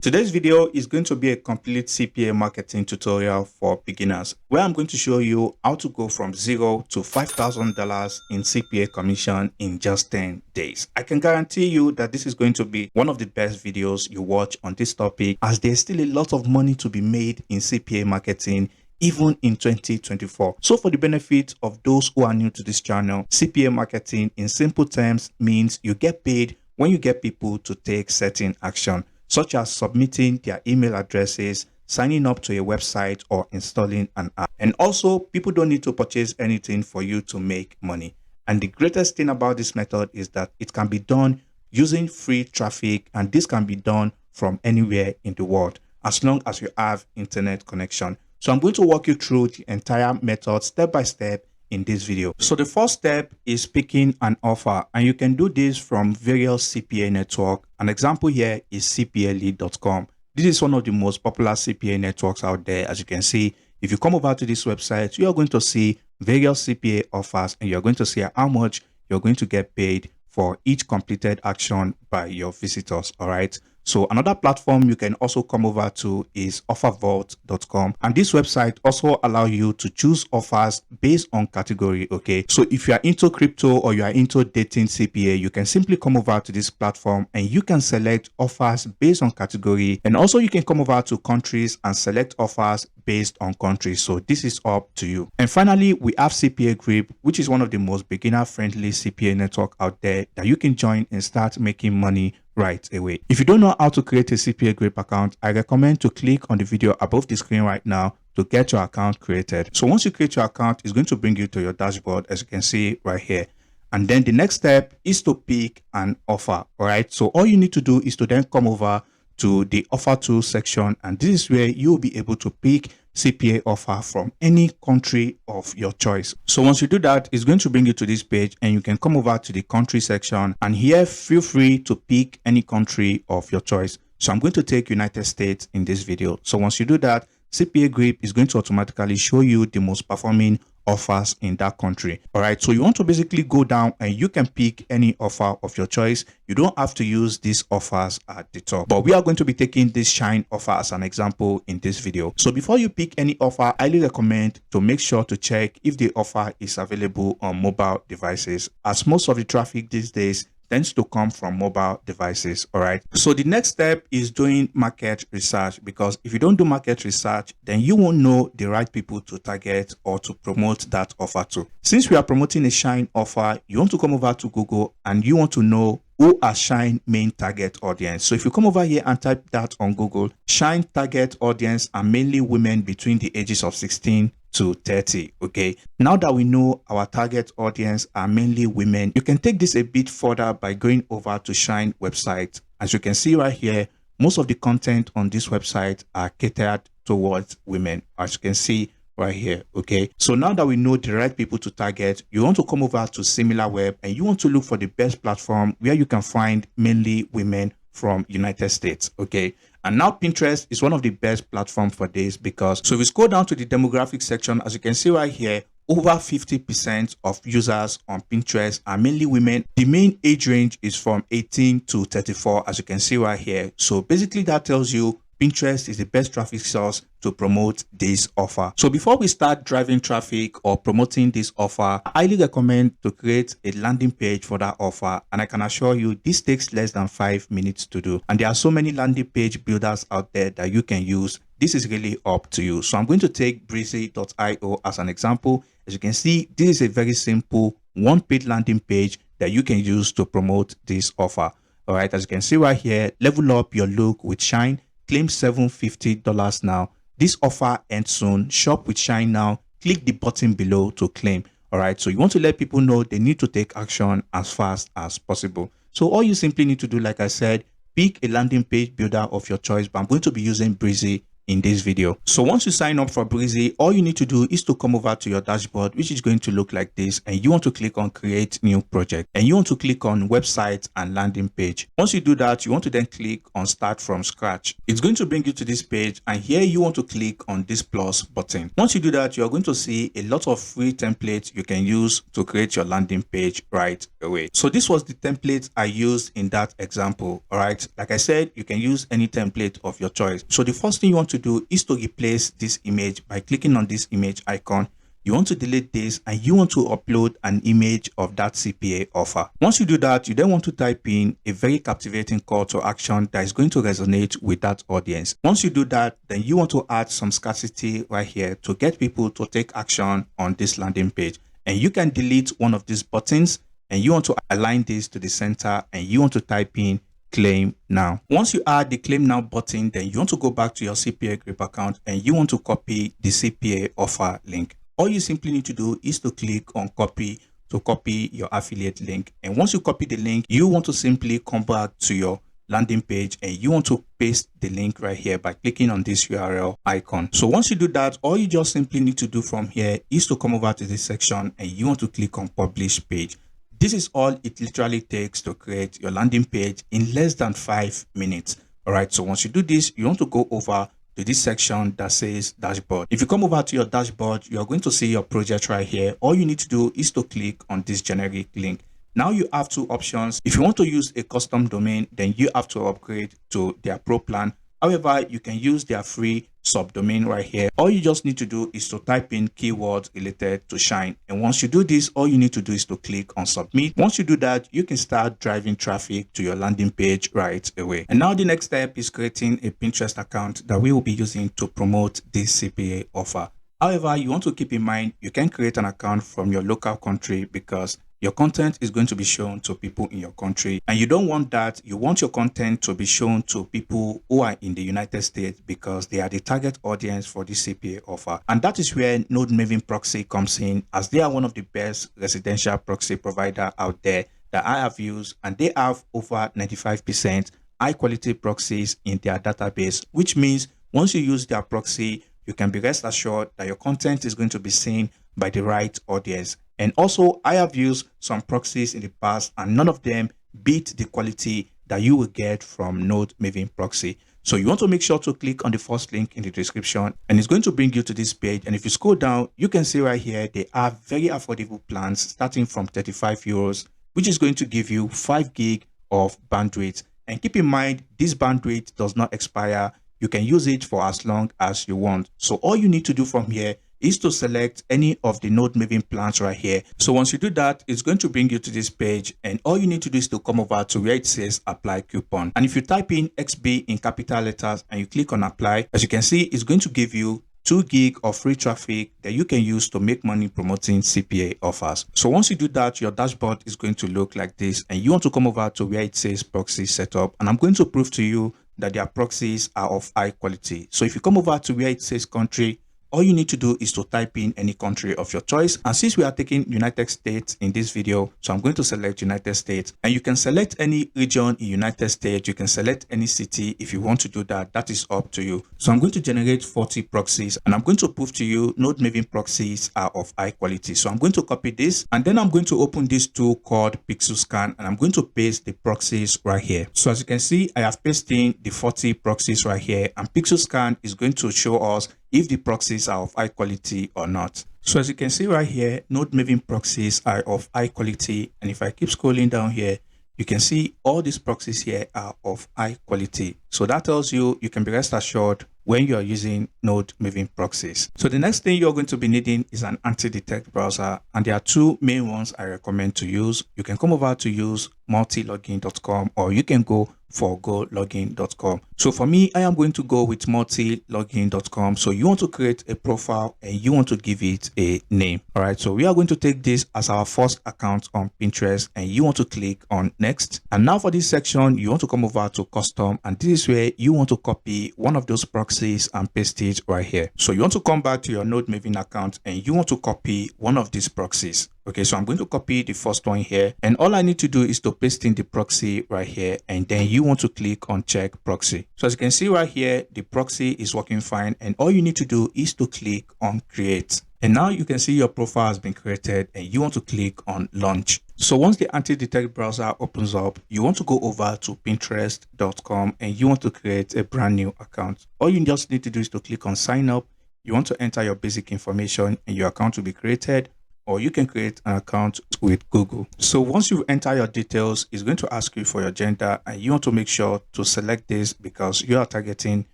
Today's video is going to be a complete CPA marketing tutorial for beginners, where I'm going to show you how to go from $0 to $5,000 in CPA commission in just 10 days. I can guarantee you that this is going to be one of the best videos you watch on this topic, as there's still a lot of money to be made in CPA marketing even in 2024. So for the benefit of those who are new to this channel, CPA marketing in simple terms means you get paid when you get people to take certain action, such as submitting their email addresses, signing up to a website, or installing an app. And also, people don't need to purchase anything for you to make money. And the greatest thing about this method is that it can be done using free traffic, and this can be done from anywhere in the world, as long as you have internet connection. So I'm going to walk you through the entire method step by step in this video. So the first step is picking an offer, and you can do this from various CPA network. An example here is cpalead.com. This is one of the most popular CPA networks out there. As you can see, if you come over to this website, you are going to see various CPA offers, and you're going to see how much you're going to get paid for each completed action by your visitors. All right. So another platform you can also come over to is offervault.com, and this website also allow you to choose offers based on category. Okay, so if you are into crypto or you are into dating CPA, you can simply come over to this platform and you can select offers based on category, and also you can come over to countries and select offers based on countries. So this is up to you. And finally, we have CPA Grip, which is one of the most beginner friendly CPA network out there that you can join and start making money right away. If you don't know how to create a CPA Grip account, I recommend to click on the video above the screen right now to get your account created. So once you create your account, it's going to bring you to your dashboard, as you can see right here. And then the next step is to pick an offer. All right. So all you need to do is to then come over to the offer tools section, and this is where you'll be able to pick CPA offer from any country of your choice. So once you do that, it's going to bring you to this page, and you can come over to the country section, and here feel free to pick any country of your choice. So I'm going to take United States in this video. So once you do that, CPA Grip is going to automatically show you the most performing offers in that country. All right, so you want to basically go down and you can pick any offer of your choice. You don't have to use these offers at the top, but we are going to be taking this Shine offer as an example in this video. So before you pick any offer, I highly recommend to make sure to check if the offer is available on mobile devices, as most of the traffic these days tends to come from mobile devices. All right. So the next step is doing market research, because if you don't do market research, then you won't know the right people to target or to promote that offer to. Since we are promoting a Shine offer, you want to come over to Google and you want to know who are Shine main target audience. So if you come over here and type that on Google, Shine target audience are mainly women between the ages of 16 to 30. Okay, now that we know our target audience are mainly women, you can take this a bit further by going over to Shine website. As you can see right here, most of the content on this website are catered towards women, as you can see right here. Okay, so now that we know the right people to target, you want to come over to SimilarWeb and you want to look for the best platform where you can find mainly women from United States. Okay, and now Pinterest is one of the best platforms for this, because so if we scroll down to the demographic section, as you can see right here, over 50% of users on Pinterest are mainly women. The main age range is from 18 to 34, as you can see right here. So basically that tells you Pinterest is the best traffic source to promote this offer. So before we start driving traffic or promoting this offer, I highly recommend to create a landing page for that offer. And I can assure you this takes less than 5 minutes to do. And there are so many landing page builders out there that you can use. This is really up to you. So I'm going to take breezy.io as an example. As you can see, this is a very simple one-page landing page that you can use to promote this offer. All right, as you can see right here, level up your look with Shine. Claim $750 now. This offer ends soon. Shop with Shine now. Click the button below to claim. All right. So you want to let people know they need to take action as fast as possible. So all you simply need to do, like I said, pick a landing page builder of your choice, but I'm going to be using Breezy in this video. So once you sign up for Breezy, all you need to do is to come over to your dashboard, which is going to look like this, and you want to click on create new project, and you want to click on website and landing page. Once you do that, you want to then click on start from scratch. It's going to bring you to this page, and here you want to click on this plus button. Once you do that, you're going to see a lot of free templates you can use to create your landing page right away. So this was the template I used in that example. All right, like I said, you can use any template of your choice. So the first thing you want to do is to replace this image by clicking on this image icon. You want to delete this, and you want to upload an image of that CPA offer. Once you do that, you then want to type in a very captivating call to action that is going to resonate with that audience. Once you do that, then you want to add some scarcity right here to get people to take action on this landing page. And you can delete one of these buttons, and you want to align this to the center, and you want to type in claim now. Once you add the claim now button, then you want to go back to your CPA Grip account, and you want to copy the CPA offer link. All you simply need to do is to click on copy to copy your affiliate link. And once you copy the link, you want to simply come back to your landing page, and you want to paste the link right here by clicking on this URL icon. So once you do that, all you just simply need to do from here is to come over to this section, and you want to click on publish page. This is all it literally takes to create your landing page in less than 5 minutes. All right, so once you do this, you want to go over to this section that says dashboard. If you come over to your dashboard, you're going to see your project right here. All you need to do is to click on this generic link. Now you have two options. If you want to use a custom domain, then you have to upgrade to their pro plan. However, you can use their free subdomain right here. All you just need to do is to type in keywords related to Shine. And once you do this, all you need to do is to click on submit. Once you do that, you can start driving traffic to your landing page right away. And now the next step is creating a Pinterest account that we will be using to promote this CPA offer. However, you want to keep in mind, you can create an account from your local country because your content is going to be shown to people in your country, and you don't want that. You want your content to be shown to people who are in the United States because they are the target audience for the CPA offer. And that is where Node Maven Proxy comes in, as they are one of the best residential proxy provider out there that I have used, and they have over 95% high quality proxies in their database, which means once you use their proxy, you can be rest assured that your content is going to be seen by the right audience. And also, I have used some proxies in the past, and none of them beat the quality that you will get from Node Maven Proxy. So you want to make sure to click on the first link in the description, and it's going to bring you to this page. And if you scroll down, you can see right here, they have very affordable plans starting from 35 euros, which is going to give you 5 gig of bandwidth. And keep in mind, this bandwidth does not expire. You can use it for as long as you want. So all you need to do from here is to select any of the Node Maven plans right here. So once you do that, it's going to bring you to this page, and all you need to do is to come over to where it says apply coupon. And if you type in XB in capital letters and you click on apply, as you can see, it's going to give you 2 gig of free traffic that you can use to make money promoting CPA offers. So once you do that, your dashboard is going to look like this, and you want to come over to where it says proxy setup, and I'm going to prove to you that their proxies are of high quality. So if you come over to where it says country, all you need to do is to type in any country of your choice. And since we are taking United States in this video, so I'm going to select United States, and you can select any region in United States. You can select any city if you want to do that. That is up to you. So I'm going to generate 40 proxies, and I'm going to prove to you Node Maven proxies are of high quality. So I'm going to copy this, and then I'm going to open this tool called Pixel Scan, and I'm going to paste the proxies right here. So as you can see, I have pasted in the 40 proxies right here, and Pixel Scan is going to show us if the proxies are of high quality or not. So as you can see right here, Node Maven proxies are of high quality. And if I keep scrolling down here, you can see all these proxies here are of high quality. So that tells you can be rest assured when you are using Node Maven proxies. So the next thing you're going to be needing is an anti-detect browser. And there are two main ones I recommend to use. You can come over to use multilogin.com, or you can go for gologin.com. So for me, I am going to go with multilogin.com. So you want to create a profile and you want to give it a name. All right, so we are going to take this as our first account on Pinterest, and you want to click on next. And now for this section, you want to come over to custom, and this is where you want to copy one of those proxies and paste it right here. So you want to come back to your Node Maven account, and you want to copy one of these proxies. Okay, so I'm going to copy the first one here, and all I need to do is to paste in the proxy right here, and then you want to click on check proxy. So as you can see right here, the proxy is working fine, and all you need to do is to click on create. And now you can see your profile has been created, and you want to click on launch. So once the anti-detect browser opens up, you want to go over to pinterest.com and you want to create a brand new account. All you just need to do is to click on sign up. You want to enter your basic information and your account will be created, or you can create an account with Google. So once you enter your details, it's going to ask you for your gender, and you want to make sure to select this because you are targeting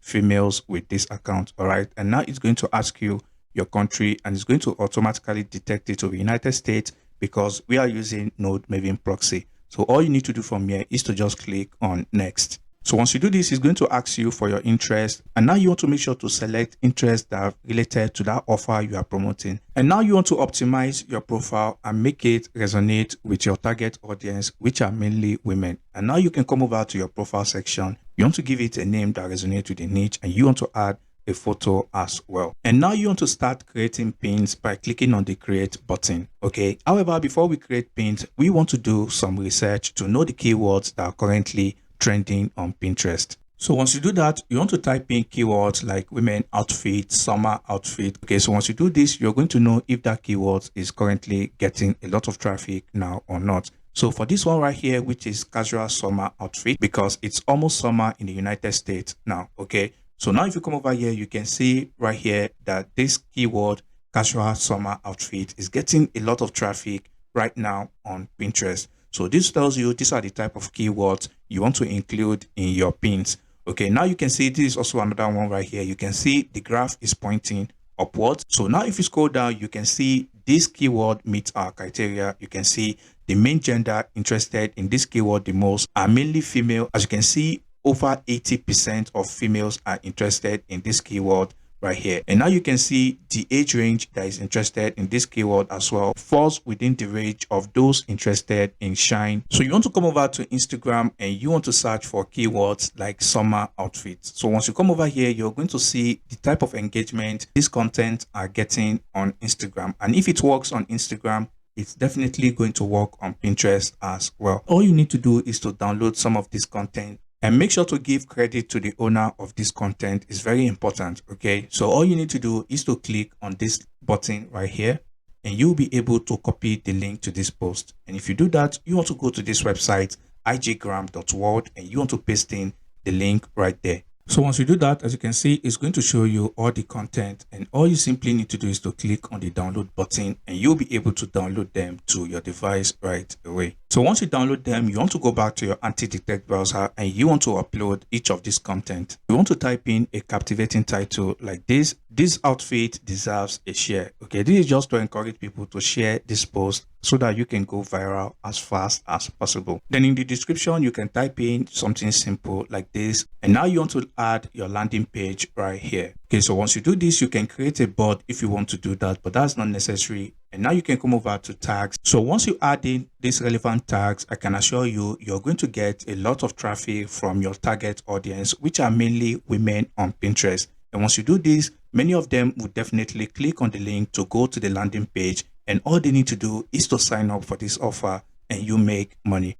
females with this account. All right. And now it's going to ask you your country, and it's going to automatically detect it to the United States because we are using Node Maven proxy. So all you need to do from here is to just click on next. So once you do this, it's going to ask you for your interest. And now you want to make sure to select interests that are related to that offer you are promoting. And now you want to optimize your profile and make it resonate with your target audience, which are mainly women. And now you can come over to your profile section. You want to give it a name that resonates with the niche, and you want to add a photo as well. And now you want to start creating pins by clicking on the create button. Okay. However, before we create pins, we want to do some research to know the keywords that are currently trending on Pinterest. So once you do that, you want to type in keywords like women outfit, summer outfit. Okay. So once you do this, you're going to know if that keyword is currently getting a lot of traffic now or not. So for this one right here, which is casual summer outfit, because it's almost summer in the United States now. Okay. So now if you come over here, you can see right here that this keyword casual summer outfit is getting a lot of traffic right now on Pinterest. So this tells you these are the type of keywords you want to include in your pins. Okay, now you can see this is also another one right here. You can see the graph is pointing upwards. So now if you scroll down, you can see this keyword meets our criteria. You can see the main gender interested in this keyword the most are mainly female. As you can see, over 80% of females are interested in this keyword right here. And now you can see the age range that is interested in this keyword as well falls within the range of those interested in shine. So you want to come over to Instagram and you want to search for keywords like summer outfits. So once you come over here, you're going to see the type of engagement this content are getting on Instagram. And if it works on Instagram, it's definitely going to work on Pinterest as well. All you need to do is to download some of this content and make sure to give credit to the owner of this content. Is very important. Okay, so all you need to do is to click on this button right here and you'll be able to copy the link to this post. And if you do that, you want to go to this website iggram.world and you want to paste in the link right there. So once you do that, as you can see, it's going to show you all the content, and all you simply need to do is to click on the download button and you'll be able to download them to your device right away. So once you download them, you want to go back to your anti-detect browser and you want to upload each of this content. You want to type in a captivating title like this. This outfit deserves a share. Okay, this is just to encourage people to share this post so that you can go viral as fast as possible. Then in the description, you can type in something simple like this. And now you want to add your landing page right here. Okay, so once you do this, you can create a bot if you want to do that, but that's not necessary. And now you can come over to tags. So once you add in these relevant tags, I can assure you, you're going to get a lot of traffic from your target audience, which are mainly women on Pinterest. And once you do this, many of them would definitely click on the link to go to the landing page. And all they need to do is to sign up for this offer and you make money.